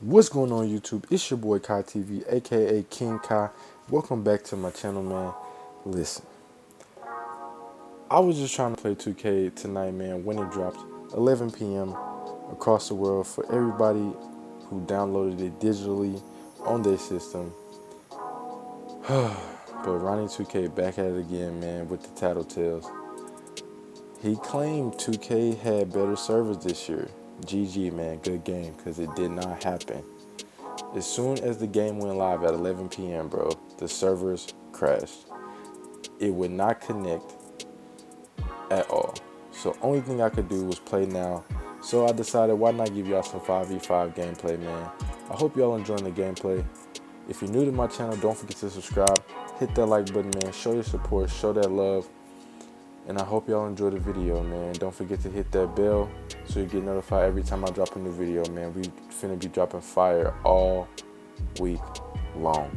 What's going on YouTube? It's your boy Kai TV, aka King Kai. Welcome back to my channel, man. Listen, I was just trying to play 2K tonight, man, when it dropped 11 p.m. across the world for everybody who downloaded it digitally on their system. But Ronnie 2K back at it again, man, with the tattletales. He claimed 2K had better servers this year. GG, man, good game, because it did not happen. As soon as the game went live at 11 p.m., bro, the servers crashed. It would not connect at all. So only thing I could do was play now. So I decided, why not give y'all some 5v5 gameplay, man. I hope y'all enjoying the gameplay. If you're new to my channel, don't forget to subscribe. Hit that like button, man. Show your support, show that love. And I hope y'all enjoy the video, man. Don't forget to hit that bell so you get notified every time I drop a new video, man. We finna be dropping fire all week long.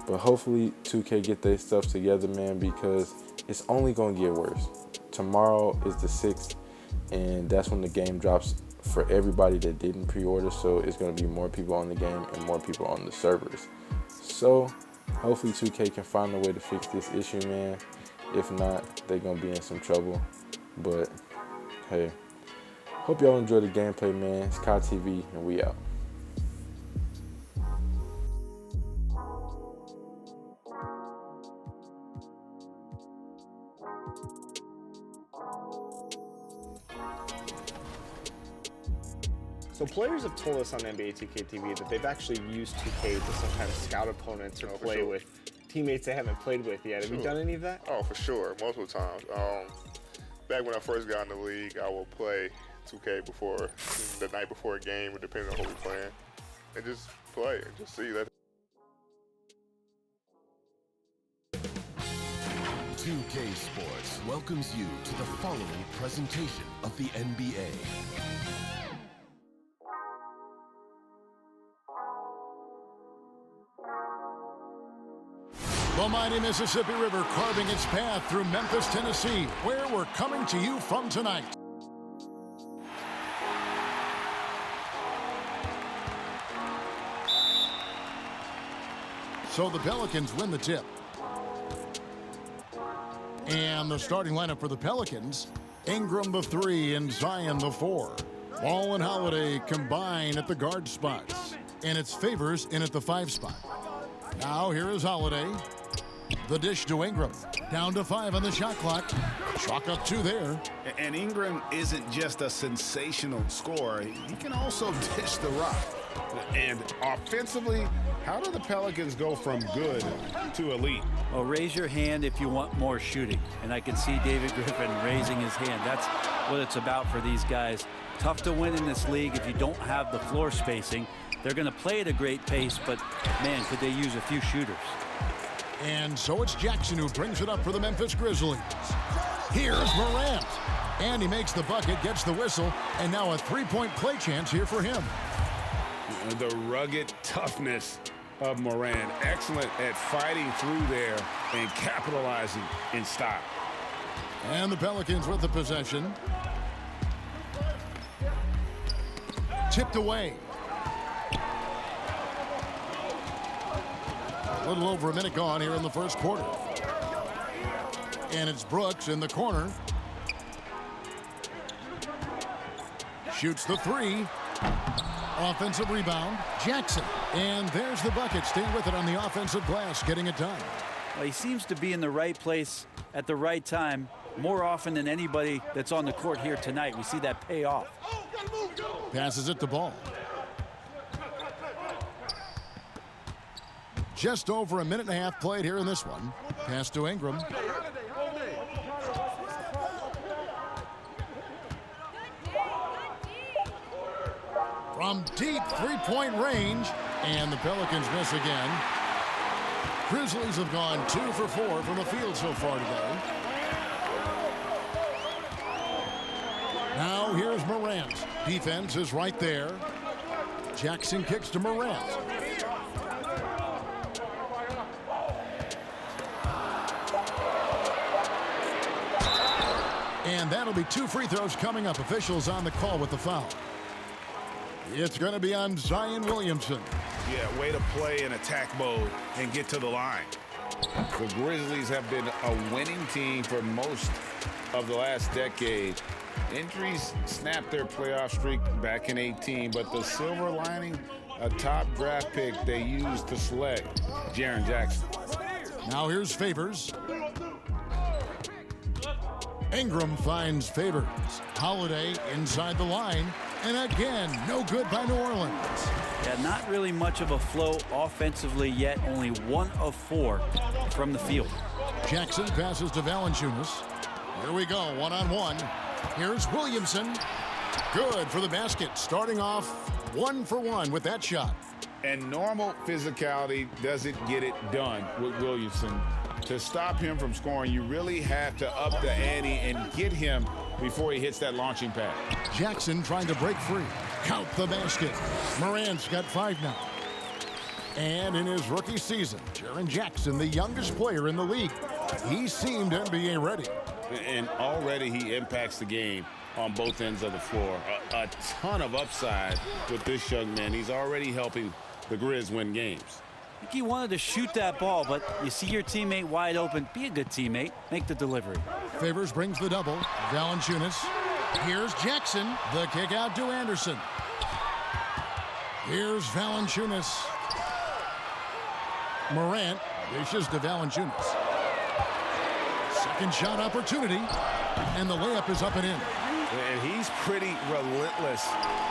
But hopefully 2K get their stuff together, man, because it's only gonna get worse. Tomorrow is the 6th, and that's when the game drops for everybody that didn't pre-order. So it's gonna be more people on the game and more people on the servers. So hopefully 2K can find a way to fix this issue, man. If not, they're going to be in some trouble. But, hey, hope y'all enjoy the gameplay, man. It's Kai TV, and we out. So players have told us on NBA 2K TV that they've actually used 2K to sometimes scout opponents or play with teammates they haven't played with yet. Have you done any of that? Oh, for sure, multiple times. Back when I first got in the league, I would play 2K before the night before a game, or depending on who we're playing, and just play and just see that. 2K Sports welcomes you to the following presentation of the NBA. The mighty Mississippi River carving its path through Memphis, Tennessee, where we're coming to you from tonight. So the Pelicans win the tip. And the starting lineup for the Pelicans: Ingram the 3 and Zion the 4. Ball and Holiday combine at the guard spots, and it's Favors in at the 5 spot. Now here is Holiday. The dish to Ingram. Down to 5 on the shot clock. Chalk up 2 there. And Ingram isn't just a sensational scorer. He can also dish the rock. And offensively, how do the Pelicans go from good to elite? Well, raise your hand if you want more shooting. And I can see David Griffin raising his hand. That's what it's about for these guys. Tough to win in this league if you don't have the floor spacing. They're going to play at a great pace, but, man, could they use a few shooters. And so it's Jackson who brings it up for the Memphis Grizzlies. Here's Morant. And he makes the bucket, gets the whistle, and now a three-point play chance here for him. The rugged toughness of Morant. Excellent at fighting through there and capitalizing in style. And the Pelicans with the possession. Tipped away. A little over a minute gone here in the first quarter. And it's Brooks in the corner. Shoots the 3. Offensive rebound. Jackson. And there's the bucket. Stay with it on the offensive glass, getting it done. Well, he seems to be in the right place at the right time more often than anybody that's on the court here tonight. We see that pay off. Passes it to Ball. Just over a minute and a half played here in this one. Pass to Ingram. From deep three-point range, and the Pelicans miss again. Grizzlies have gone 2 for 4 from the field so far today. Now here's Morant. Defense is right there. Jackson kicks to Morant. And that'll be 2 free throws coming up. Officials on the call with the foul. It's going to be on Zion Williamson. Yeah, way to play in attack mode and get to the line. The Grizzlies have been a winning team for most of the last decade. Injuries snapped their playoff streak back in 18, but the silver lining, a top draft pick they used to select Jaren Jackson. Now here's Favors. Ingram finds Favors. Holiday inside the line. And again, no good by New Orleans. Yeah, not really much of a flow offensively yet. Only 1 of 4 from the field. Jackson passes to Valanciunas. Here we go, one-on-one. Here's Williamson. Good for the basket. Starting off 1 for 1 with that shot. And normal physicality doesn't get it done with Williamson. To stop him from scoring, you really have to up the ante and get him before he hits that launching pad. Jackson trying to break free. Count the basket. Morant's got 5 now. And in his rookie season, Jaren Jackson, the youngest player in the league, he seemed NBA ready. And already he impacts the game on both ends of the floor. A ton of upside with this young man. He's already helping the Grizz win games. I think he wanted to shoot that ball, but you see your teammate wide open. Be a good teammate. Make the delivery. Favors brings the double. Valanciunas. Here's Jackson. The kick out to Anderson. Here's Valanciunas. Morant dishes to Valanciunas. Second shot opportunity. And the layup is up and in. And he's pretty relentless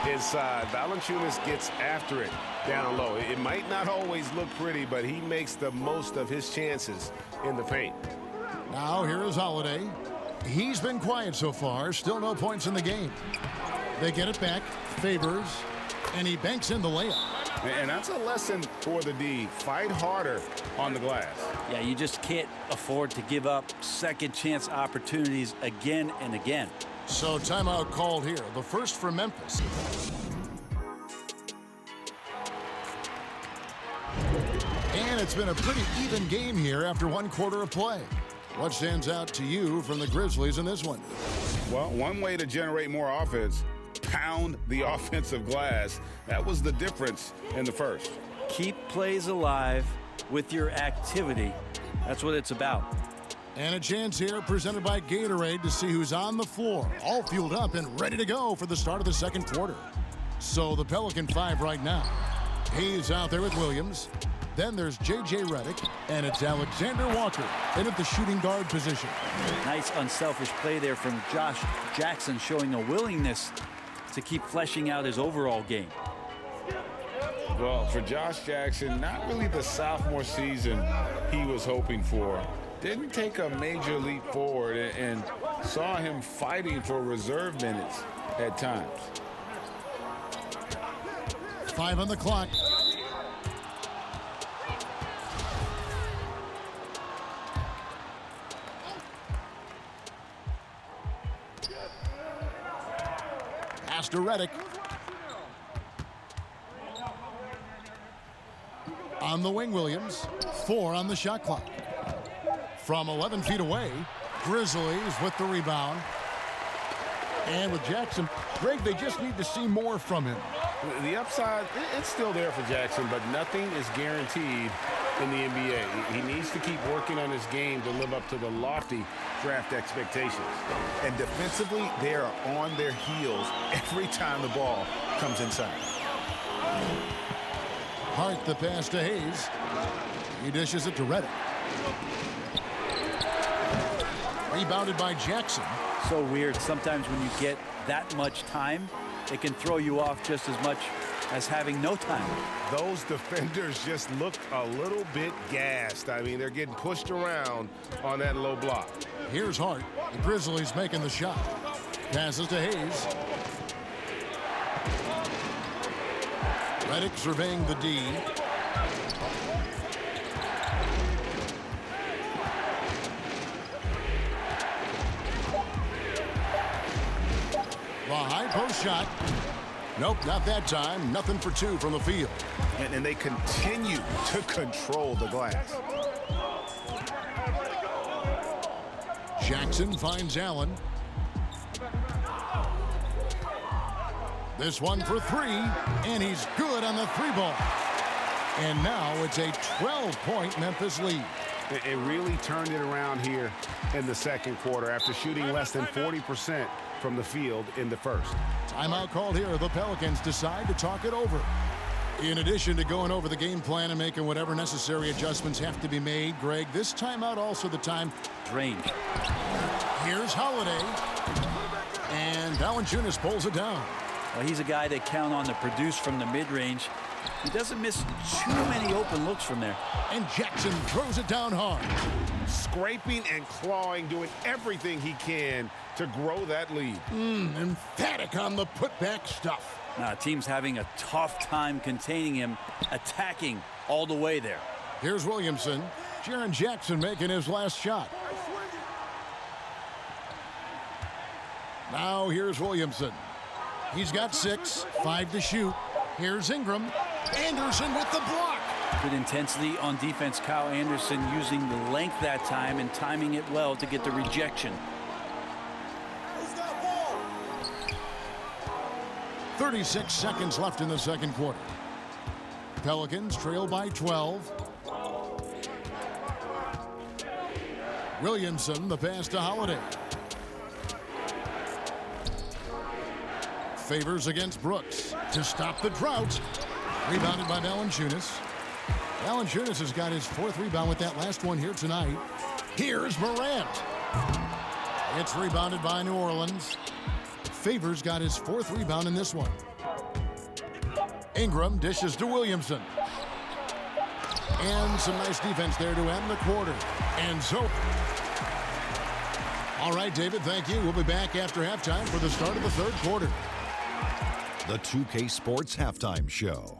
inside. Valanciunas gets after it down low. It might not always look pretty, but he makes the most of his chances in the paint. Now here is Holiday. He's been quiet so far. Still no points in the game. They get it back. Favors. And he banks in the layup. And that's a lesson for the D. Fight harder on the glass. Yeah, you just can't afford to give up second chance opportunities again and again. So timeout called here. The first for Memphis. And it's been a pretty even game here after 1 quarter of play. What stands out to you from the Grizzlies in this one? Well, one way to generate more offense, pound the offensive glass. That was the difference in the first. Keep plays alive with your activity. That's what it's about. And a chance here presented by Gatorade to see who's on the floor, all fueled up and ready to go for the start of the second quarter. So the Pelican 5 right now. He's out there with Williams. Then there's J.J. Redick, and it's Alexander Walker in at the shooting guard position. Nice unselfish play there from Josh Jackson, showing a willingness to keep fleshing out his overall game. Well, for Josh Jackson, not really the sophomore season he was hoping for. Didn't take a major leap forward and saw him fighting for reserve minutes at times. 5 on the clock. Pass to Redick. On the wing, Williams. 4 on the shot clock. From 11 feet away, Grizzlies with the rebound. And with Jackson, Greg, they just need to see more from him. The upside, it's still there for Jackson, but nothing is guaranteed in the NBA. He needs to keep working on his game to live up to the lofty draft expectations. And defensively, they are on their heels every time the ball comes inside. Hart the pass to Hayes. He dishes it to Redick. Rebounded by Jackson. So weird. Sometimes when you get that much time, it can throw you off just as much as having no time. Those defenders just look a little bit gassed. I mean, they're getting pushed around on that low block. Here's Hart. The Grizzlies making the shot. Passes to Hayes. Redick surveying the D. The high post shot. Nope, not that time. Nothing for 2 from the field. And they continue to control the glass. Jackson finds Allen. This one for three, and he's good on the three ball. And now it's a 12-point Memphis lead. It really turned it around here in the second quarter after shooting less than 40% from the field in the first. Timeout called here. The Pelicans decide to talk it over. In addition to going over the game plan and making whatever necessary adjustments have to be made, Greg, this timeout also the time. Range. Here's Holiday. And Valanciunas pulls it down. Well, he's a guy that count on to produce from the mid-range. He doesn't miss too many open looks from there. And Jackson throws it down hard. Scraping and clawing, doing everything he can to grow that lead. Emphatic on the putback stuff. Team's having a tough time containing him, attacking all the way there. Here's Williamson. Jaren Jackson making his last shot. Now here's Williamson. He's got 6, 5 to shoot. Here's Ingram. Anderson with the block. Good intensity on defense. Kyle Anderson using the length that time and timing it well to get the rejection. 36 seconds left in the second quarter. Pelicans trail by 12. Williamson, the pass to Holiday. Favors against Brooks to stop the drought. Rebounded by Valanciunas. Valanciunas has got his 4th rebound with that last one here tonight. Here's Morant. It's rebounded by New Orleans. Favors got his 4th rebound in this one. Ingram dishes to Williamson. And some nice defense there to end the quarter. And so, all right, David, thank you. We'll be back after halftime for the start of the third quarter. The 2K Sports Halftime Show.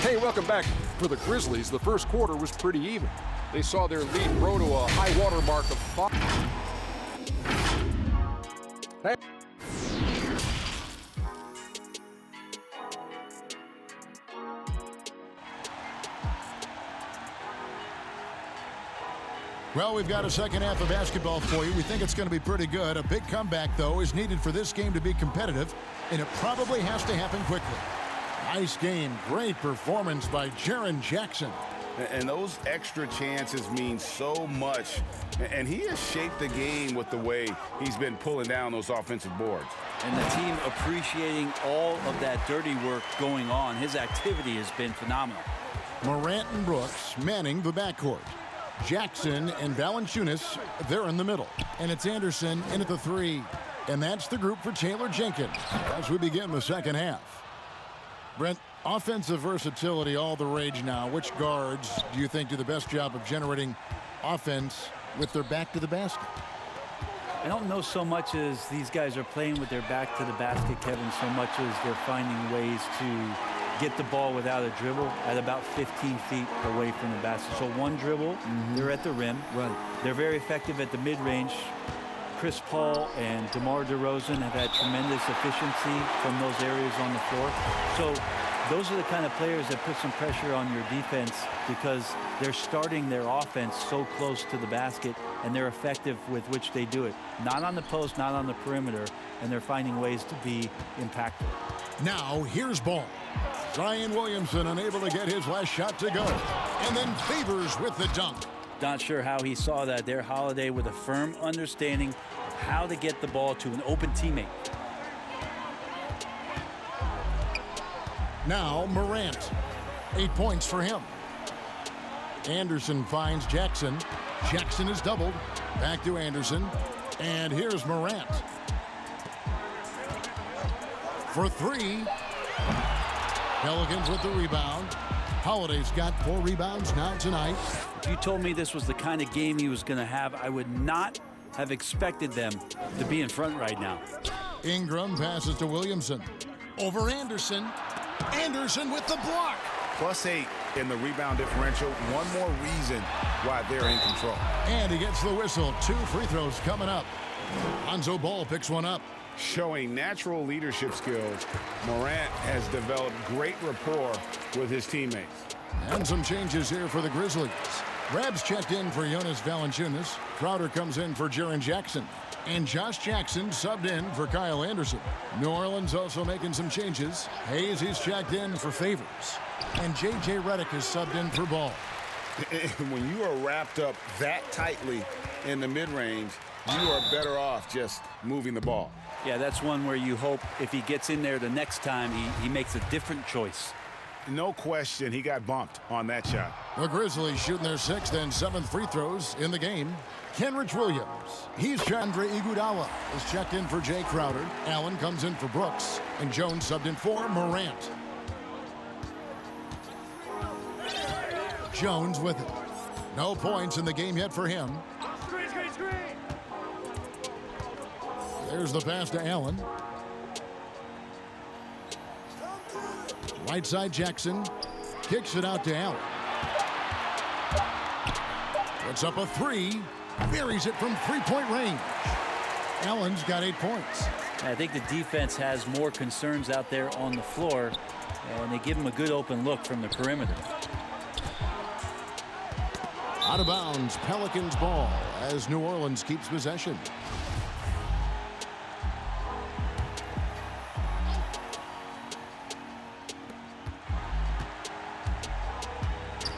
Hey, welcome back. For the Grizzlies, the first quarter was pretty even. They saw their lead grow to a high water mark of 5. Hey. Well, we've got a second half of basketball for you. We think it's going to be pretty good. A big comeback, though, is needed for this game to be competitive, and it probably has to happen quickly. Nice game. Great performance by Jaren Jackson. And those extra chances mean so much. And he has shaped the game with the way he's been pulling down those offensive boards. And the team appreciating all of that dirty work going on. His activity has been phenomenal. Morant and Brooks manning the backcourt. Jackson and Valanciunas, they're in the middle. And it's Anderson in at the 3. And that's the group for Taylor Jenkins as we begin the second half. Brent, offensive versatility all the rage now. Which guards do you think do the best job of generating offense with their back to the basket? I don't know so much as these guys are playing with their back to the basket, Kevin, so much as they're finding ways to get the ball without a dribble at about 15 feet away from the basket. So one dribble, they're at the rim. Right. They're very effective at the mid-range. Chris Paul and DeMar DeRozan have had tremendous efficiency from those areas on the floor. So those are the kind of players that put some pressure on your defense because they're starting their offense so close to the basket, and they're effective with which they do it. Not on the post, not on the perimeter, and they're finding ways to be impactful. Now, here's ball. Zion Williamson unable to get his last shot to go. And then Favors with the dunk. Not sure how he saw that there. Holiday with a firm understanding of how to get the ball to an open teammate. Now Morant. 8 points for him. Anderson finds Jackson. Jackson is doubled. Back to Anderson. And here's Morant. For 3. Pelicans with the rebound. Holiday's got 4 rebounds now tonight. If you told me this was the kind of game he was going to have, I would not have expected them to be in front right now. Ingram passes to Williamson. Over Anderson. Anderson with the block. +8 in the rebound differential. One more reason why they're in control. And he gets the whistle. 2 free throws coming up. Lonzo Ball picks one up. Showing natural leadership skills, Morant has developed great rapport with his teammates. And some changes here for the Grizzlies. Rabs checked in for Jonas Valanciunas. Crowder comes in for Jaren Jackson. And Josh Jackson subbed in for Kyle Anderson. New Orleans also making some changes. Hayes, he's checked in for Favors. And J.J. Redick is subbed in for Ball. When you are wrapped up that tightly in the mid-range, you are better off just moving the ball. Yeah, that's one where you hope if he gets in there the next time, he makes a different choice. No question, he got bumped on that shot. The Grizzlies shooting their 6th and 7th free throws in the game. Kenrich Williams. He's Andre Iguodala is checked in for Jay Crowder. Allen comes in for Brooks. And Jones subbed in for Morant. Jones with it. No points in the game yet for him. There's the pass to Allen. Right side Jackson. Kicks it out to Allen. Puts up a 3. Buries it from three-point range. Allen's got 8 points. I think the defense has more concerns out there on the floor, and they give him a good open look from the perimeter. Out of bounds, Pelicans ball as New Orleans keeps possession.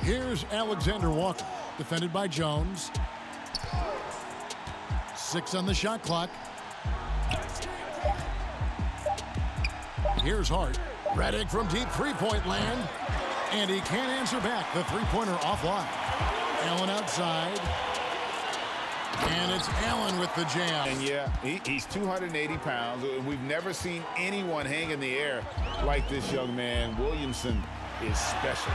Here's Alexander Walker, defended by Jones. 6 on the shot clock. Here's Hart. Redick from deep three-point land. And he can't answer back. The three-pointer offline. Allen outside. And it's Allen with the jam. And yeah, he's 280 pounds. We've never seen anyone hang in the air like this young man. Williamson is special.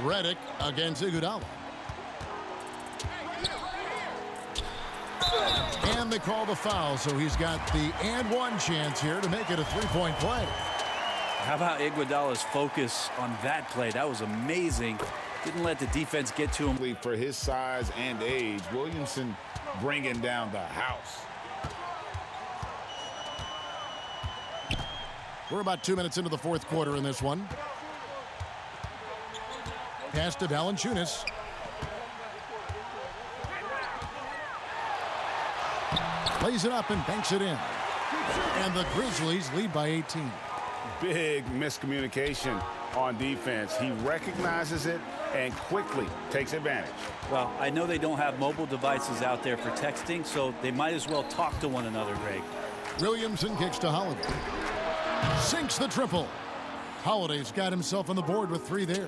Redick against Iguodala. And they call the foul, so he's got the and one chance here to make it a three-point play. How about Iguodala's focus on that play? That was amazing. Didn't let the defense get to him. For his size and age, Williamson bringing down the house. We're about 2 minutes into the fourth quarter in this one. Pass to Valanciunas. Plays it up and banks it in. And the Grizzlies lead by 18. Big miscommunication on defense. He recognizes it and quickly takes advantage. Well, I know they don't have mobile devices out there for texting, so they might as well talk to one another, Greg. Williamson kicks to Holiday. Sinks the triple. Holiday's got himself on the board with 3 there.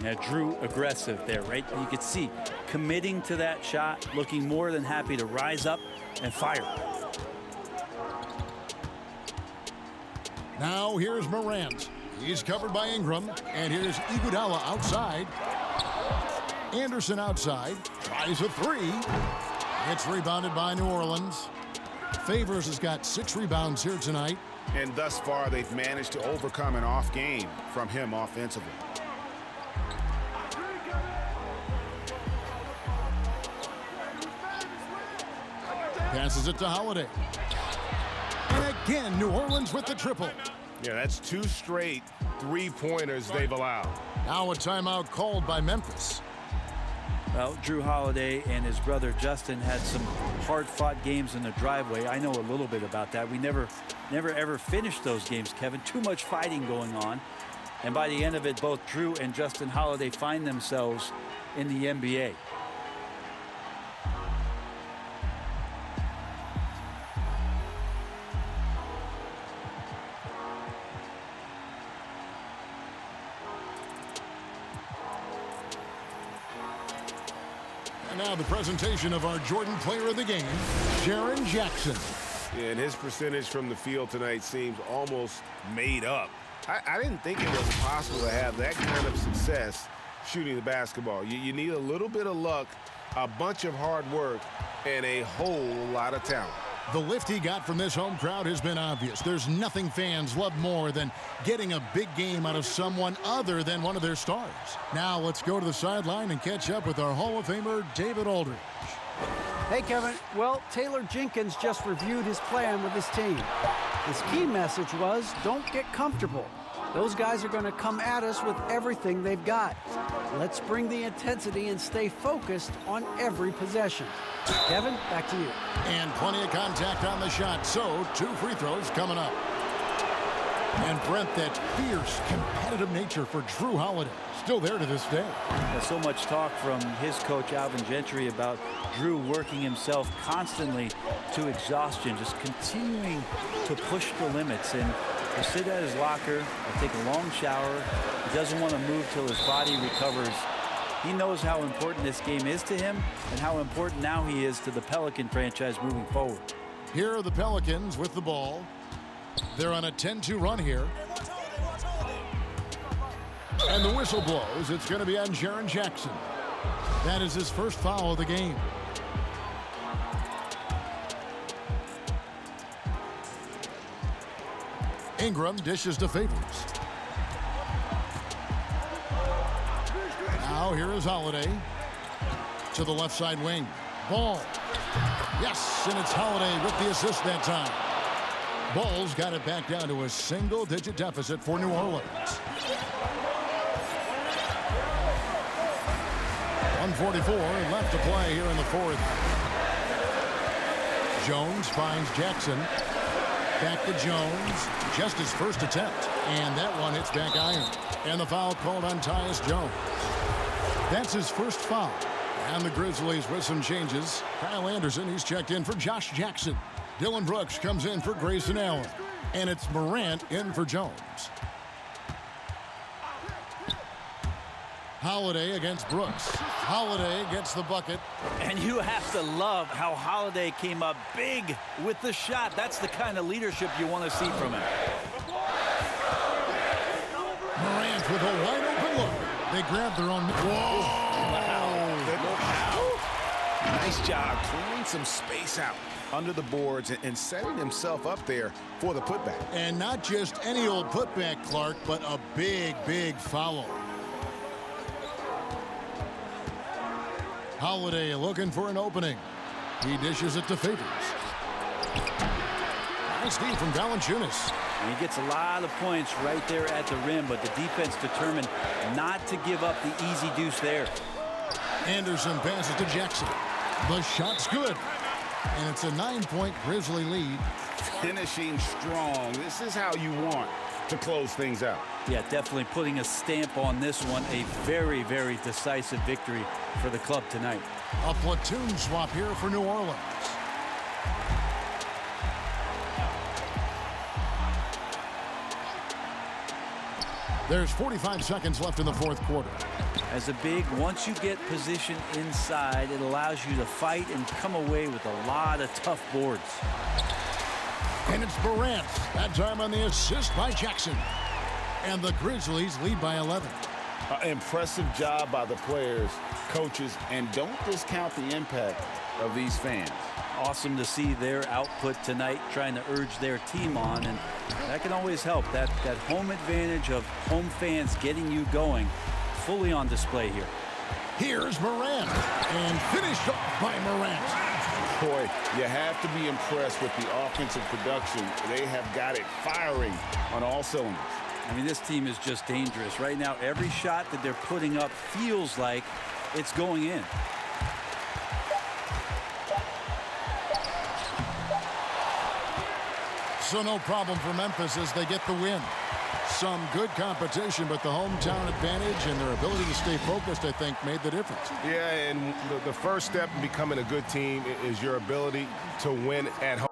Now, Drew aggressive there, right? You could see committing to that shot, looking more than happy to rise up and fire. Now here's Morant. He's covered by Ingram. And here's Iguodala outside. Anderson outside. Tries a 3. It's rebounded by New Orleans. Favors has got 6 rebounds here tonight. And thus far, they've managed to overcome an off game from him offensively. Passes it to Holiday. And again, New Orleans with the triple. Yeah, that's 2 straight three-pointers they've allowed. Now a timeout called by Memphis. Well, Drew Holiday and his brother Justin had some hard-fought games in the driveway. I know a little bit about that. We never ever finished those games, Kevin. Too much fighting going on. And by the end of it, both Drew and Justin Holiday find themselves in the NBA. And now the presentation of our Jordan Player of the Game, Jaren Jackson. Yeah, and his percentage from the field tonight seems almost made up. I didn't think it was possible to have that kind of success shooting the basketball. You need a little bit of luck, a bunch of hard work, and a whole lot of talent. The lift he got from this home crowd has been obvious. There's nothing fans love more than getting a big game out of someone other than one of their stars. Now let's go to the sideline and catch up with our Hall of Famer, David Aldridge. Hey, Kevin. Well, Taylor Jenkins just reviewed his plan with his team. His key message was, don't get comfortable. Those guys are going to come at us with everything they've got. Let's bring the intensity and stay focused on every possession. Kevin, back to you. And plenty of contact on the shot, so 2 free throws coming up. And Brent, that fierce, competitive nature for Drew Holiday, still there to this day. There's so much talk from his coach, Alvin Gentry, about Drew working himself constantly to exhaustion, just continuing to push the limits. And he'll sit at his locker, he'll take a long shower. He doesn't want to move till his body recovers. He knows how important this game is to him and how important now he is to the Pelican franchise moving forward. Here are the Pelicans with the ball. They're on a 10-2 run here. And the whistle blows. It's going to be on Jaren Jackson. That is his first foul of the game. Ingram dishes to Favors. Now here is Holiday to the left side wing. Ball. Yes, and it's Holiday with the assist that time. Bulls got it back down to a single-digit deficit for New Orleans. 1:44 left to play here in the fourth. Jones finds Jackson. Back to Jones. Just his first attempt. And that one hits back iron. And the foul called on Tyus Jones. That's his first foul. And the Grizzlies with some changes. Kyle Anderson, he's checked in for Josh Jackson. Dylan Brooks comes in for Grayson Allen. And it's Morant in for Jones. Holiday against Brooks. Holiday gets the bucket. And you have to love how Holiday came up big with the shot. That's the kind of leadership you want to see from him. Morant with a wide open look. They grab their own. Whoa! Nice job clearing some space out under the boards and setting himself up there for the putback. And not just any old putback, Clark, but a big, big foul. Holiday looking for an opening. He dishes it to Favors. Nice D from Valanciunas. He gets a lot of points right there at the rim, but the defense determined not to give up the easy deuce there. Anderson passes to Jackson. The shot's good. And it's a 9-point Grizzly lead. Finishing strong. This is how you want to close things out. Yeah, definitely putting a stamp on this one. A very, very decisive victory for the club tonight. A platoon swap here for New Orleans. There's 45 seconds left in the fourth quarter. As a big, once you get position inside, it allows you to fight and come away with a lot of tough boards. And it's Morant. That time on the assist by Jackson. And the Grizzlies lead by 11. Impressive job by the players, coaches, and don't discount the impact of these fans. Awesome to see their output tonight, trying to urge their team on, and that can always help. That home advantage of home fans getting you going, fully on display here. Here's Morant, and finished off by Morant. Boy, you have to be impressed with the offensive production. They have got it firing on all cylinders. I mean, this team is just dangerous. Right now, every shot that they're putting up feels like it's going in. So no problem for Memphis as they get the win. Some good competition, but the hometown advantage and their ability to stay focused, I think, made the difference. Yeah, and the first step in becoming a good team is your ability to win at home.